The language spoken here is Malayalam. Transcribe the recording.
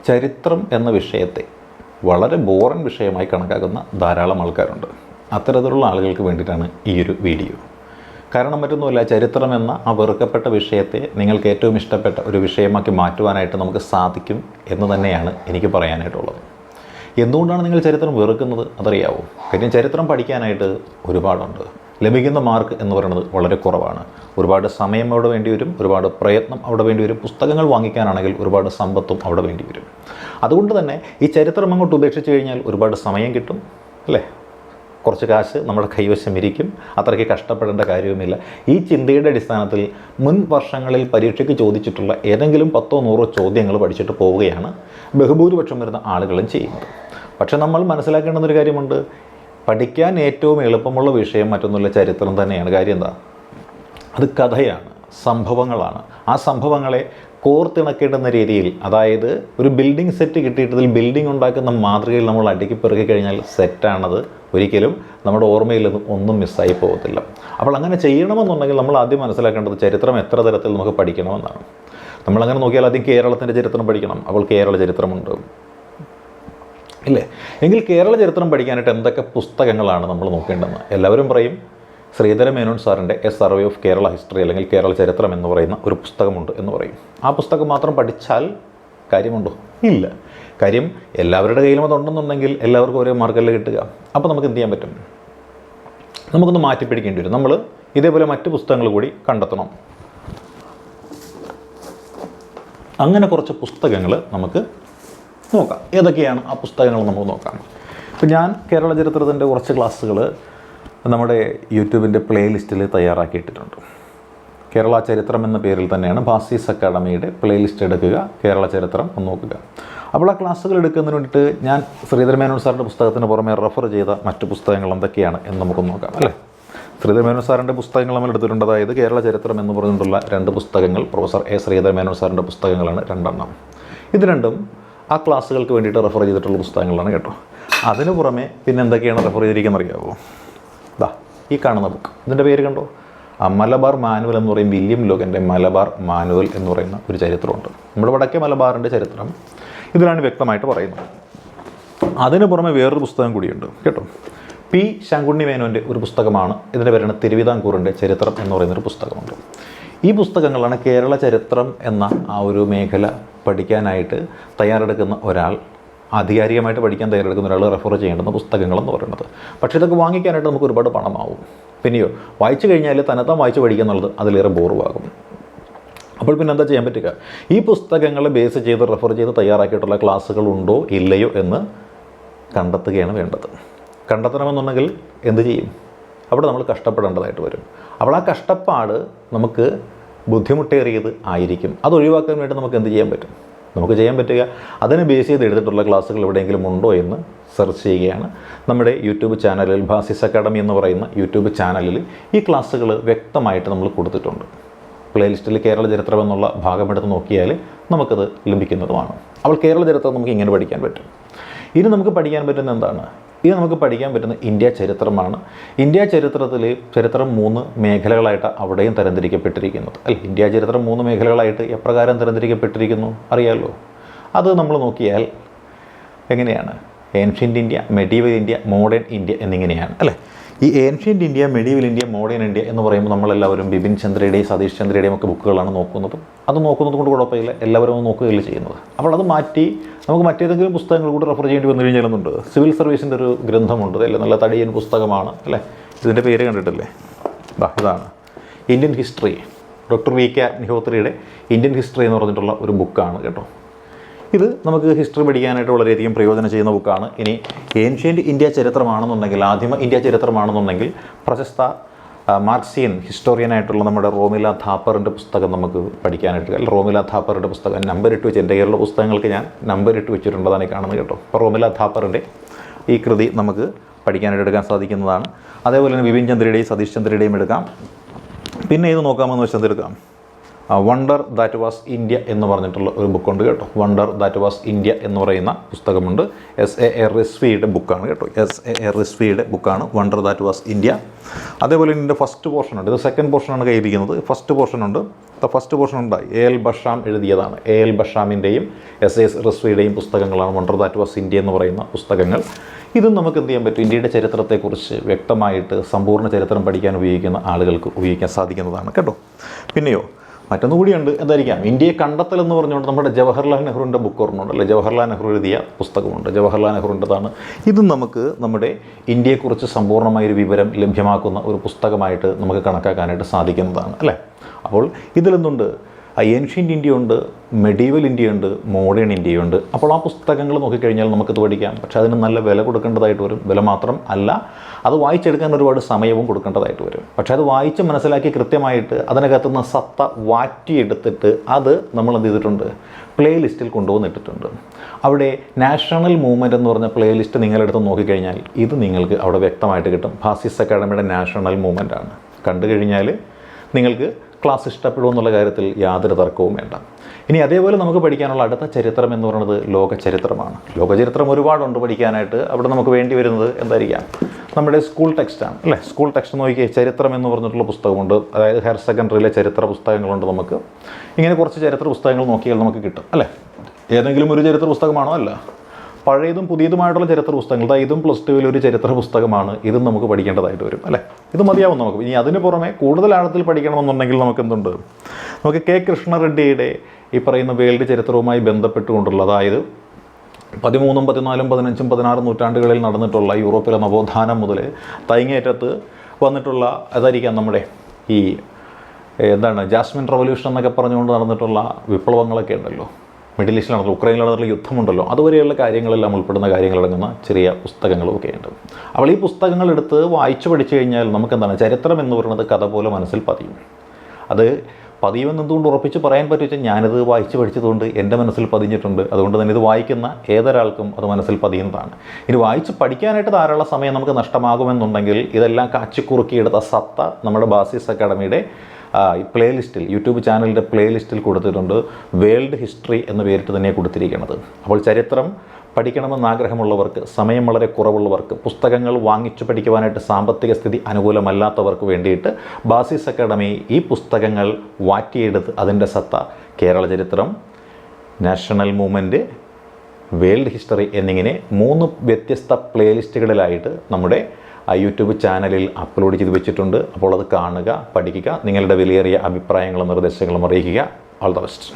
ചരിത്രം എന്ന വിഷയത്തെ വളരെ ബോറൻ വിഷയമായി കണക്കാക്കുന്ന ധാരാളം ആൾക്കാരുണ്ട്. അത്തരത്തിലുള്ള ആളുകൾക്ക് വേണ്ടിയിട്ടാണ് ഈ ഒരു വീഡിയോ. കാരണം മറ്റൊന്നുമല്ല, ചരിത്രം എന്ന ആ വെറുക്കപ്പെട്ട വിഷയത്തെ നിങ്ങൾക്ക് ഏറ്റവും ഇഷ്ടപ്പെട്ട ഒരു വിഷയമാക്കി മാറ്റുവാനായിട്ട് നമുക്ക് സാധിക്കും എന്ന് തന്നെയാണ് എനിക്ക് പറയാനായിട്ടുള്ളത്. എന്തുകൊണ്ടാണ് നിങ്ങൾ ചരിത്രം വെറുക്കുന്നത് അതറിയാവോ? കാര്യം ചരിത്രം പഠിക്കാനായിട്ട് ഒരുപാടുണ്ട്. ലഭിക്കുന്ന മാർക്ക് എന്ന് പറയുന്നത് വളരെ കുറവാണ്. ഒരുപാട് സമയം അവിടെ വേണ്ടി വരും, ഒരുപാട് പ്രയത്നം അവിടെ വേണ്ടി വരും. പുസ്തകങ്ങൾ വാങ്ങിക്കാനാണെങ്കിൽ ഒരുപാട് സമ്പത്തും അവിടെ വേണ്ടി വരും. അതുകൊണ്ട് തന്നെ ഈ ചരിത്രം അങ്ങോട്ട് ഉപേക്ഷിച്ച് കഴിഞ്ഞാൽ ഒരുപാട് സമയം കിട്ടും, അല്ലേ? കുറച്ച് കാശ് നമ്മുടെ കൈവശം ഇരിക്കും, അത്രയ്ക്ക് കഷ്ടപ്പെടേണ്ട കാര്യവുമില്ല. ഈ ചിന്തയുടെ അടിസ്ഥാനത്തിൽ മുൻ വർഷങ്ങളിൽ പരീക്ഷയ്ക്ക് ചോദിച്ചിട്ടുള്ള ഏതെങ്കിലും 10-100 ചോദ്യങ്ങൾ പഠിച്ചിട്ട് പോവുകയാണ് ബഹുഭൂരിപക്ഷം വരുന്ന ആളുകളും ചെയ്യുന്നത്. പക്ഷെ നമ്മൾ മനസ്സിലാക്കേണ്ടുന്നൊരു കാര്യമുണ്ട്. പഠിക്കാൻ ഏറ്റവും എളുപ്പമുള്ള വിഷയം മറ്റൊന്നുമില്ല, ചരിത്രം തന്നെയാണ്. കാര്യം എന്താ? അത് കഥയാണ്, സംഭവങ്ങളാണ്. ആ സംഭവങ്ങളെ കോർത്തിണക്കേണ്ടുന്ന രീതിയിൽ, അതായത് ഒരു ബിൽഡിംഗ് സെറ്റ് കിട്ടിയിട്ടതിൽ ബിൽഡിംഗ് ഉണ്ടാക്കുന്ന മാതൃകയിൽ നമ്മൾ അടുക്കി പെറുക്കി കഴിഞ്ഞാൽ സെറ്റാണത്. ഒരിക്കലും നമ്മുടെ ഓർമ്മയിൽ നിന്നും ഒന്നും മിസ്സായി പോകത്തില്ല. അപ്പോൾ അങ്ങനെ ചെയ്യണമെന്നുണ്ടെങ്കിൽ നമ്മൾ ആദ്യം മനസ്സിലാക്കേണ്ടത് ചരിത്രം എത്ര തരത്തിൽ നമുക്ക് പഠിക്കണമെന്നാണ്. നമ്മളങ്ങനെ നോക്കിയാൽ ആദ്യം കേരളത്തിൻ്റെ ചരിത്രം പഠിക്കണം. അപ്പോൾ കേരള ചരിത്രമുണ്ട്, ഇല്ലേ? എങ്കിൽ കേരള ചരിത്രം പഠിക്കാനായിട്ട് എന്തൊക്കെ പുസ്തകങ്ങളാണ് നമ്മൾ നോക്കേണ്ടതെന്ന് എല്ലാവരും പറയും. ശ്രീധര മേനോൻ സാറിൻ്റെ A survey of Kerala history അല്ലെങ്കിൽ കേരള ചരിത്രം എന്ന് പറയുന്ന ഒരു പുസ്തകമുണ്ട് എന്ന് പറയും. ആ പുസ്തകം മാത്രം പഠിച്ചാൽ കാര്യമുണ്ടോ? ഇല്ല. കാര്യം എല്ലാവരുടെ കയ്യിലും അതുണ്ടെന്നുണ്ടെങ്കിൽ എല്ലാവർക്കും ഒരേ മാർക്കല്ലേ കിട്ടുക. അപ്പോൾ നമുക്ക് എന്ത് ചെയ്യാൻ പറ്റും? നമുക്കൊന്ന് മാറ്റിപ്പിടിക്കേണ്ടി വരും. നമ്മൾ ഇതേപോലെ മറ്റ് പുസ്തകങ്ങൾ കൂടി കണ്ടെത്തണം. അങ്ങനെ കുറച്ച് പുസ്തകങ്ങൾ നമുക്ക് നോക്കാം. ഏതൊക്കെയാണ് ആ പുസ്തകങ്ങൾ നമുക്ക് നോക്കാം. ഇപ്പോൾ ഞാൻ കേരള ചരിത്രത്തിൻ്റെ കുറച്ച് ക്ലാസ്സുകൾ നമ്മുടെ യൂട്യൂബിൻ്റെ പ്ലേലിസ്റ്റിൽ തയ്യാറാക്കിയിട്ടിട്ടുണ്ട്. കേരള ചരിത്രം എന്ന പേരിൽ തന്നെയാണ്. ഭാസീസ് അക്കാഡമിയുടെ പ്ലേലിസ്റ്റ് എടുക്കുക, കേരള ചരിത്രം ഒന്ന് നോക്കുക. അപ്പോൾ ആ ക്ലാസ്സുകൾ എടുക്കുന്നതിന് വേണ്ടിയിട്ട് ഞാൻ ശ്രീധര മേനോൻ സാറിൻ്റെ പുസ്തകത്തിന് പുറമെ റെഫർ ചെയ്ത മറ്റ് പുസ്തകങ്ങൾ എന്തൊക്കെയാണ് എന്ന് നമുക്കൊന്ന് നോക്കാം, അല്ലേ? ശ്രീധര മേനോൻ സാറിൻ്റെ പുസ്തകങ്ങൾ നമ്മൾ എടുത്തിട്ടുണ്ട്. അതായത് കേരള ചരിത്രം എന്ന് പറഞ്ഞിട്ടുള്ള 2 പുസ്തകങ്ങൾ പ്രൊഫസർ എ ശ്രീധര മേനോൻ സാറിൻ്റെ പുസ്തകങ്ങളാണ് 2 എണ്ണം. ഇത് രണ്ടും ആ ക്ലാസ്സുകൾക്ക് വേണ്ടിയിട്ട് റെഫർ ചെയ്തിട്ടുള്ള പുസ്തകങ്ങളാണ് കേട്ടോ. അതിന് പുറമെ പിന്നെ എന്തൊക്കെയാണ് റെഫർ ചെയ്തിരിക്കുന്നത് അറിയാമോ? ദാ ഈ കാണുന്ന ബുക്ക്, ഇതിൻ്റെ പേര് കണ്ടോ? മലബാർ മാനുവൽ എന്ന് പറയും. വില്യം ലോഗൻ്റെ മലബാർ മാനുവൽ എന്ന് പറയുന്ന ഒരു ചരിത്രമുണ്ട്. നമ്മുടെ വടക്കേ മലബാറിൻ്റെ ചരിത്രം ഇതിലാണ് വ്യക്തമായിട്ട് പറയുന്നത്. അതിന് പുറമെ വേറൊരു പുസ്തകം കൂടിയുണ്ട് കേട്ടോ. പി ശങ്കുണ്ണി മേനോൻ്റെ ഒരു പുസ്തകമാണ്. ഇതിൻ്റെ പേരാണ് തിരുവിതാംകൂറിൻ്റെ ചരിത്രം എന്ന് പറയുന്നൊരു പുസ്തകമുണ്ട്. ഈ പുസ്തകങ്ങളാണ് കേരള ചരിത്രം എന്ന ആ ഒരു മേഖല പഠിക്കാനായിട്ട് തയ്യാറെടുക്കുന്ന ഒരാൾ, ആധികാരികമായിട്ട് പഠിക്കാൻ തയ്യാറെടുക്കുന്ന ഒരാൾ റെഫർ ചെയ്യേണ്ടുന്ന പുസ്തകങ്ങളെന്ന് പറയുന്നത്. പക്ഷേ ഇതൊക്കെ വാങ്ങിക്കാനായിട്ട് നമുക്ക് ഒരുപാട് പണമാവും. പിന്നെയോ വായിച്ചു കഴിഞ്ഞാൽ തന്നെത്താൻ വായിച്ച് പഠിക്കുക എന്നുള്ളത് അതിലേറെ ബോറുവാകും. അപ്പോൾ പിന്നെ എന്താ ചെയ്യാൻ പറ്റുക? ഈ പുസ്തകങ്ങളെ ബേസ് ചെയ്ത് റെഫർ ചെയ്ത് തയ്യാറാക്കിയിട്ടുള്ള ക്ലാസ്സുകളുണ്ടോ ഇല്ലയോ എന്ന് കണ്ടെത്തുകയാണ് വേണ്ടത്. കണ്ടെത്തണമെന്നുണ്ടെങ്കിൽ എന്ത് ചെയ്യും? അവിടെ നമ്മൾ കഷ്ടപ്പെടേണ്ടതായിട്ട് വരും. അപ്പോൾ ആ കഷ്ടപ്പാട് നമുക്ക് ബുദ്ധിമുട്ടേറിയത് ആയിരിക്കും. അത് ഒഴിവാക്കാൻ വേണ്ടി നമുക്ക് എന്ത് ചെയ്യാൻ പറ്റും? നമുക്ക് ചെയ്യാൻ പറ്റുക അതിനെ ബേസ് ചെയ്ത് എടുത്തിട്ടുള്ള ക്ലാസ്സുകൾ എവിടെയെങ്കിലും ഉണ്ടോ എന്ന് സെർച്ച് ചെയ്യുകയാണ്. നമ്മുടെ യൂട്യൂബ് ചാനലിൽ ഭാസീസ് അക്കാഡമി എന്ന് പറയുന്ന യൂട്യൂബ് ചാനലിൽ ഈ ക്ലാസ്സുകൾ വ്യക്തമായിട്ട് നമ്മൾ കൊടുത്തിട്ടുണ്ട്. പ്ലേലിസ്റ്റിൽ കേരള ചരിത്രം എന്നുള്ള ഭാഗമെടുത്ത് നോക്കിയാൽ നമുക്കത് ലഭിക്കുന്നതുമാണ്. അപ്പോൾ കേരള ചരിത്രം നമുക്ക് ഇങ്ങനെ പഠിക്കാൻ പറ്റും. ഇനി നമുക്ക് പഠിക്കാൻ പറ്റുന്ന എന്താണ്? ഇത് നമുക്ക് പഠിക്കാൻ പറ്റുന്ന ഇന്ത്യ ചരിത്രമാണ്. ഇന്ത്യ ചരിത്രത്തിൽ ചരിത്രം 3 മേഖലകളായിട്ട് അവിടെയും തരംതിരിക്കപ്പെട്ടിരിക്കുന്നത്, അല്ലേ? ഇന്ത്യ ചരിത്രം 3 മേഖലകളായിട്ട് എപ്രകാരം തരംതിരിക്കപ്പെട്ടിരിക്കുന്നു അറിയാമല്ലോ? അത് നമ്മൾ നോക്കിയാൽ എങ്ങനെയാണ്? Ancient India, medieval India, modern India എന്നിങ്ങനെയാണ്, അല്ലേ? ഈ ancient India, medieval India, modern India എന്ന് പറയുമ്പോൾ നമ്മളെല്ലാവരും ബിപിൻ ചന്ദ്രയുടെയും സതീഷ് ചന്ദ്രയുടെയും ഒക്കെ ബുക്കുകളാണ് നോക്കുന്നത്. അത് നോക്കുന്നത് കൊണ്ട് കുഴപ്പമില്ല, എല്ലാവരും ഒന്ന് നോക്കുകയല്ല ചെയ്യുന്നത്. അപ്പോൾ അത് മാറ്റി നമുക്ക് മറ്റേതെങ്കിലും പുസ്തകങ്ങൾ കൂടി റെഫർ ചെയ്യേണ്ടി വന്നു കഴിഞ്ഞാലൊന്നുണ്ട്. സിവിൽ സർവീസിൻ്റെ ഒരു ഗ്രന്ഥമുണ്ട്, അല്ലേ? നല്ല തടിയൻ പുസ്തകമാണ്, അല്ലേ? ഇതിൻ്റെ പേര് കണ്ടിട്ടില്ലേ? ഇതാണ് ഇന്ത്യൻ ഹിസ്റ്ററി. Doctor V K. അഗ്നിഹോത്രിയുടെ ഇന്ത്യൻ ഹിസ്റ്ററി എന്ന് പറഞ്ഞിട്ടുള്ള ഒരു ബുക്കാണ് കേട്ടോ. ഇത് നമുക്ക് ഹിസ്റ്ററി പഠിക്കാനായിട്ട് വളരെയധികം പ്രയോജനം ചെയ്യുന്ന ബുക്കാണ്. ഇനി ഏൻഷ്യൻ്റ് ഇന്ത്യ ചരിത്രമാണെന്നുണ്ടെങ്കിൽ, ആദിമ ഇന്ത്യ ചരിത്രമാണെന്നുണ്ടെങ്കിൽ പ്രശസ്ത മാർക്സിയൻ ഹിസ്റ്റോറിയനായിട്ടുള്ള നമ്മുടെ റോമില ഥാപ്പറിൻ്റെ പുസ്തകം നമുക്ക് പഠിക്കാനായിട്ട്. റോമില ഥാപ്പറിൻ്റെ പുസ്തകം നമ്പർ ഇട്ട് വെച്ച്, എൻ്റെ കയ്യിലുള്ള പുസ്തകങ്ങൾക്ക് ഞാൻ നമ്പർ ഇട്ട് വെച്ചിട്ടുള്ളതാണ് ഈ കാണുന്നത് കേട്ടോ. അപ്പോൾ റോമില ഥാപ്പറിൻ്റെ ഈ കൃതി നമുക്ക് പഠിക്കാനായിട്ട് എടുക്കാൻ സാധിക്കുന്നതാണ്. അതേപോലെ തന്നെ ബിപിൻ ചന്ദ്രയുടെയും സതീഷ് ചന്ദ്രയുടെയും എടുക്കാം. പിന്നെ ഇത് നോക്കാമെന്ന് വെച്ചാൽ എന്തെടുക്കാം? വണ്ടർ ദാറ്റ് വാസ് ഇന്ത്യ എന്ന് പറഞ്ഞിട്ടുള്ള ഒരു ബുക്കുണ്ട് കേട്ടോ. വണ്ടർ ദാറ്റ് വാസ് ഇന്ത്യ എന്ന് പറയുന്ന പുസ്തകമുണ്ട്. S.A. റിസ്വിയുടെ ബുക്കാണ് കേട്ടോ. S.A. റിസ്വിയുടെ ബുക്കാണ് വണ്ടർ ദാറ്റ് വാസ് ഇന്ത്യ. അതേപോലെ ഇതിൻ്റെ ഫസ്റ്റ് പോർഷൻ ഉണ്ട്. ഇത് സെക്കൻഡ് പോർഷനാണ് കയ്യിരിക്കുന്നത്. ഫസ്റ്റ് പോർഷൻ ഉണ്ട്. ഫസ്റ്റ് പോർഷൻ ഉണ്ടായി. എ എൽ ബഷാം എഴുതിയതാണ്. എ എൽ ബഷാമിൻ്റെയും എസ് റിസ്വിയുടെയും പുസ്തകങ്ങളാണ് വണ്ടർ ദാറ്റ് വാസ് ഇന്ത്യ എന്ന് പറയുന്ന പുസ്തകങ്ങൾ. ഇതും നമുക്ക് എന്ത് ചെയ്യാൻ പറ്റും, ഇന്ത്യയുടെ ചരിത്രത്തെക്കുറിച്ച് വ്യക്തമായിട്ട് സമ്പൂർണ്ണ ചരിത്രം പഠിക്കാൻ ഉപയോഗിക്കുന്ന ആളുകൾക്ക് ഉപയോഗിക്കാൻ സാധിക്കുന്നതാണ് കേട്ടോ. പിന്നെയോ മറ്റൊന്നുകൂടിയുണ്ട്, എന്തായിരിക്കാം, ഇന്ത്യയെ കണ്ടെത്തൽ എന്ന് പറഞ്ഞുകൊണ്ട് നമ്മുടെ ജവഹർലാൽ നെഹ്റുവിൻ്റെ ബുക്ക് ഓർമ്മയുണ്ടല്ലേ, ജവഹർലാൽ നെഹ്റു എഴുതിയ പുസ്തകമുണ്ട്, ജവഹർലാൽ നെഹ്റുവിൻ്റെതാണ്. ഇതും നമുക്ക് നമ്മുടെ ഇന്ത്യയെക്കുറിച്ച് സമ്പൂർണ്ണമായൊരു വിവരം ലഭ്യമാക്കുന്ന ഒരു പുസ്തകമായിട്ട് നമുക്ക് കണക്കാക്കാനായിട്ട് സാധിക്കുന്നതാണ് അല്ലേ. അപ്പോൾ ഇതിലെന്തുണ്ട്, ഏൻഷ്യൻ്റ് ഇന്ത്യയുണ്ട്, മെഡീവൽ ഇന്ത്യയുണ്ട്, മോഡേൺ ഇന്ത്യയുണ്ട്. അപ്പോൾ ആ പുസ്തകങ്ങൾ നോക്കിക്കഴിഞ്ഞാൽ നമുക്കത് പഠിക്കാം. പക്ഷേ അതിന് നല്ല വില കൊടുക്കേണ്ടതായിട്ട് വരും. വില മാത്രം അല്ല, അത് വായിച്ചെടുക്കാൻ ഒരുപാട് സമയവും കൊടുക്കേണ്ടതായിട്ട് വരും. പക്ഷേ അത് വായിച്ച് മനസ്സിലാക്കി കൃത്യമായിട്ട് അതിനകത്തുനിന്ന് സത്ത വാറ്റിയെടുത്തിട്ട് അത് നമ്മൾ എന്ത് ചെയ്തിട്ടുണ്ട്, പ്ലേ ലിസ്റ്റിൽ കൊണ്ടുവന്നിട്ടിട്ടുണ്ട്. അവിടെ നാഷണൽ മൂവ്മെൻറ്റ് എന്ന് പറഞ്ഞ പ്ലേ ലിസ്റ്റ് നിങ്ങളെടുത്ത് നോക്കിക്കഴിഞ്ഞാൽ ഇത് നിങ്ങൾക്ക് അവിടെ വ്യക്തമായിട്ട് കിട്ടും. ഫാസിസ്റ്റ് അക്കാഡമിയുടെ നാഷണൽ മൂവ്മെൻ്റ് ആണ്. കണ്ടു കഴിഞ്ഞാൽ നിങ്ങൾക്ക് ക്ലാസ് ഇഷ്ടപ്പെടുമെന്നുള്ള കാര്യത്തിൽ യാതൊരു തർക്കവും വേണ്ട. ഇനി അതേപോലെ നമുക്ക് പഠിക്കാനുള്ള അടുത്ത ചരിത്രം എന്ന് പറയുന്നത് ലോക ചരിത്രമാണ്. ലോകചരിത്രം ഒരുപാടുണ്ട് പഠിക്കാനായിട്ട്. അവിടെ നമുക്ക് വേണ്ടി വരുന്നത് എന്തായിരിക്കാം, നമ്മുടെ സ്കൂൾ ടെക്സ്റ്റാണ് അല്ലേ. സ്കൂൾ ടെക്സ്റ്റ് നോക്കിയാൽ ചരിത്രം എന്ന് പറഞ്ഞിട്ടുള്ള പുസ്തകമുണ്ട്. അതായത് ഹയർ സെക്കൻഡറിയിലെ ചരിത്ര പുസ്തകങ്ങളുണ്ട്. നമുക്ക് ഇങ്ങനെ കുറച്ച് ചരിത്ര പുസ്തകങ്ങൾ നോക്കിയാൽ നമുക്ക് കിട്ടും അല്ലേ. ഏതെങ്കിലും ഒരു ചരിത്ര പുസ്തകമാണോ, അല്ല, പഴയതും പുതിയതുമായിട്ടുള്ള ചരിത്ര പുസ്തകങ്ങൾ. ഇതും +2 ഒരു ചരിത്ര പുസ്തകമാണ്. ഇതും നമുക്ക് പഠിക്കേണ്ടതായിട്ട് വരും അല്ലേ. ഇത് മതിയാവും നമുക്ക്. ഇനി അതിന് പുറമെ കൂടുതൽ ആഴത്തിൽ പഠിക്കണമെന്നുണ്ടെങ്കിൽ നമുക്ക് എന്തുണ്ട്, നമുക്ക് കെ കൃഷ്ണറെഡ്ഡിയുടെ ഈ പറയുന്ന വേൾഡ് ചരിത്രവുമായി ബന്ധപ്പെട്ടുകൊണ്ടുള്ള, അതായത് 13, 14, 15, 16 നൂറ്റാണ്ടുകളിൽ നടന്നിട്ടുള്ള യൂറോപ്പിലെ നവോത്ഥാനം മുതൽ തൈങ്ങേറ്റത്ത് വന്നിട്ടുള്ള അതായിരിക്കാം നമ്മുടെ ഈ ജാസ്മിൻ റവല്യൂഷൻ എന്നൊക്കെ പറഞ്ഞുകൊണ്ട് നടന്നിട്ടുള്ള വിപ്ലവങ്ങളൊക്കെ ഉണ്ടല്ലോ, മിഡിൽ ഈസ്റ്റിൽ നടന്നിട്ടുള്ള, ഉക്രൈനിൽ നടന്നിട്ടുള്ള യുദ്ധമുണ്ടല്ലോ, അതുവരെയുള്ള കാര്യങ്ങളെല്ലാം ഉൾപ്പെടുന്ന കാര്യങ്ങളടങ്ങുന്ന ചെറിയ പുസ്തകങ്ങളുമൊക്കെ ഉണ്ട്. അപ്പോൾ ഈ പുസ്തകങ്ങൾ എടുത്ത് വായിച്ചു പഠിച്ചു കഴിഞ്ഞാൽ നമുക്കെന്താണ്, ചരിത്രം എന്ന് പറയുന്നത് കഥ പോലെ മനസ്സിൽ പതിയും. അത് പതിയുമെന്ന് എന്തുകൊണ്ട് ഉറപ്പിച്ച് പറയാൻ പറ്റും, ഞാനിത് വായിച്ച് പഠിച്ചതുകൊണ്ട് എൻ്റെ മനസ്സിൽ പതിഞ്ഞിട്ടുണ്ട്. അതുകൊണ്ട് തന്നെ ഇത് വായിക്കുന്ന ഏതൊരാൾക്കും അത് മനസ്സിൽ പതിയുന്നതാണ്. ഇനി വായിച്ച് പഠിക്കാനായിട്ട് ധാരാളം സമയം നമുക്ക് നഷ്ടമാകുമെന്നുണ്ടെങ്കിൽ ഇതെല്ലാം കാച്ചിക്കുറുക്കിയെടുത്ത സത്ത നമ്മുടെ ബാസിസ് അക്കാഡമിയുടെ പ്ലേ ലിസ്റ്റിൽ, യൂട്യൂബ് ചാനലിൻ്റെ പ്ലേ ലിസ്റ്റിൽ കൊടുത്തിട്ടുണ്ട്. വേൾഡ് ഹിസ്റ്ററി എന്ന പേരിട്ട് തന്നെ കൊടുത്തിരിക്കുന്നത്. അപ്പോൾ ചരിത്രം പഠിക്കണമെന്ന് ആഗ്രഹമുള്ളവർക്ക്, സമയം വളരെ കുറവുള്ളവർക്ക്, പുസ്തകങ്ങൾ വാങ്ങിച്ചു പഠിക്കുവാനായിട്ട് സാമ്പത്തിക സ്ഥിതി അനുകൂലമല്ലാത്തവർക്ക് വേണ്ടിയിട്ട് ബാസിസ് അക്കാഡമി ഈ പുസ്തകങ്ങൾ വാറ്റിയെടുത്ത് അതിൻ്റെ സത്ത കേരള ചരിത്രം, നാഷണൽ മൂവ്മെൻറ്റ്, വേൾഡ് ഹിസ്റ്ററി എന്നിങ്ങനെ 3 വ്യത്യസ്ത പ്ലേ ലിസ്റ്റുകളിലായിട്ട് നമ്മുടെ യൂട്യൂബ് ചാനലിൽ അപ്ലോഡ് ചെയ്ത് വെച്ചിട്ടുണ്ട്. അപ്പോൾ അത് കാണുക, പഠിക്കുക, നിങ്ങളുടെ വിലയേറിയ അഭിപ്രായങ്ങളും നിർദ്ദേശങ്ങളും അറിയിക്കുക. All the best.